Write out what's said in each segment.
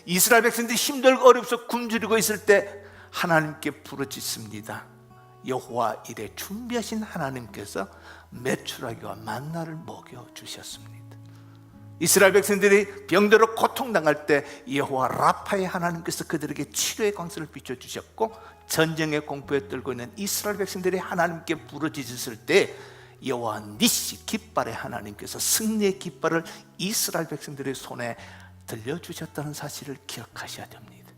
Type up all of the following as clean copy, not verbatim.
이스라엘 백성들이 힘들고 어렵서 굶주리고 있을 때 하나님께 부르짖습니다. 여호와 이레 준비하신 하나님께서 메추라기와 만나를 먹여주셨습니다. 이스라엘 백성들이 병들어 고통당할 때 여호와 라파의 하나님께서 그들에게 치료의 광선을 비춰주셨고, 전쟁의 공포에 떨고 있는 이스라엘 백성들이 하나님께 부르짖었을 때 여호와 니시 깃발의 하나님께서 승리의 깃발을 이스라엘 백성들의 손에 들려주셨다는 사실을 기억하셔야 됩니다.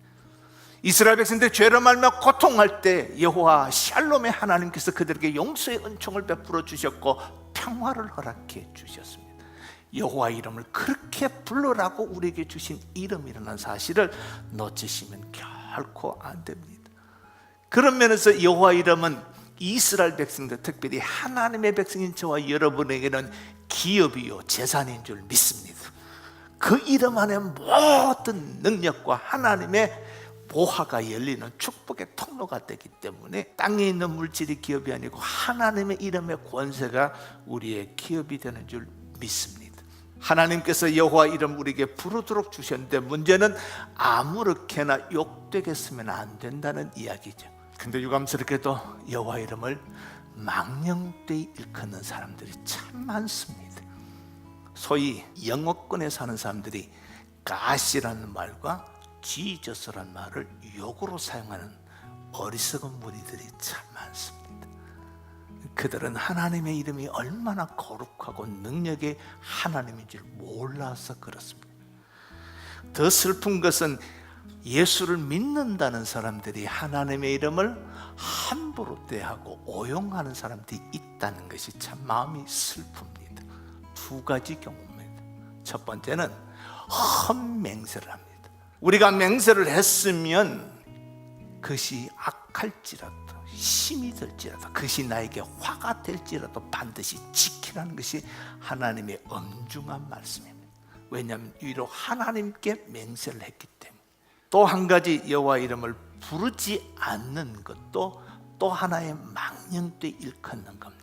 이스라엘 백성들이 죄로 말미암아 고통할 때 여호와 샬롬의 하나님께서 그들에게 용서의 은총을 베풀어 주셨고 평화를 허락해 주셨습니다. 여호와 이름을 그렇게 불러라고 우리에게 주신 이름이라는 사실을 놓치시면 결코 안 됩니다. 그런 면에서 여호와 이름은 이스라엘 백성들, 특별히 하나님의 백성인 저와 여러분에게는 기업이요 재산인 줄 믿습니다. 그 이름 안에 모든 능력과 하나님의 보화가 열리는 축복의 통로가 되기 때문에 땅에 있는 물질이 기업이 아니고 하나님의 이름의 권세가 우리의 기업이 되는 줄 믿습니다. 하나님께서 여호와 이름 우리에게 부르도록 주셨는데, 문제는 아무렇게나 욕되게 쓰면 안 된다는 이야기죠. 근데 유감스럽게도 여호와 이름을 망령되이 일컫는 사람들이 참 많습니다. 소위 영어권에 사는 사람들이 가시라는 말과 지저스라는 말을 욕으로 사용하는 어리석은 무리들이 참 많습니다. 그들은 하나님의 이름이 얼마나 거룩하고 능력의 하나님인 줄 몰라서 그렇습니다. 더 슬픈 것은 예수를 믿는다는 사람들이 하나님의 이름을 함부로 대하고 오용하는 사람들이 있다는 것이 참 마음이 슬픕니다. 두 가지 경우입니다. 첫 번째는 헛맹세를 합니다. 우리가 맹세를 했으면 그것이 악할지라도 힘이 들지라도 그것이 나에게 화가 될지라도 반드시 지키라는 것이 하나님의 엄중한 말씀입니다. 왜냐하면 위로 하나님께 맹세를 했기 때문에. 또 한 가지 여호와 이름을 부르지 않는 것도 또 하나의 망령되 일컫는 겁니다.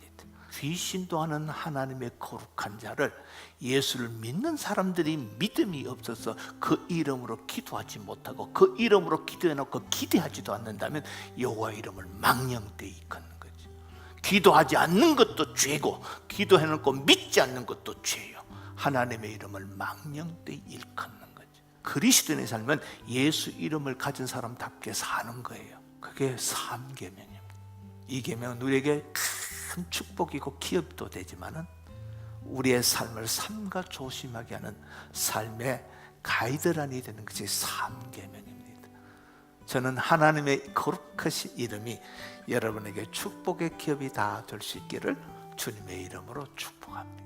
귀신도 하는 하나님의 거룩한 자를 예수를 믿는 사람들이 믿음이 없어서 그 이름으로 기도하지 못하고 그 이름으로 기도해놓고 기대하지도 않는다면 여호와 이름을 망령되 일컫는 거지. 기도하지 않는 것도 죄고 기도해놓고 믿지 않는 것도 죄요. 하나님의 이름을 망령되 일컫는 거지. 그리스도인의 삶은 예수 이름을 가진 사람답게 사는 거예요. 그게 3계명입니다. 이 계명은 우리에게 큰 축복이고 기업도 되지만은 우리의 삶을 삼가 조심하게 하는 삶의 가이드라인이 되는 것이 3계명입니다. 저는 하나님의 거룩하신 이름이 여러분에게 축복의 기업이 다 될 수 있기를 주님의 이름으로 축복합니다.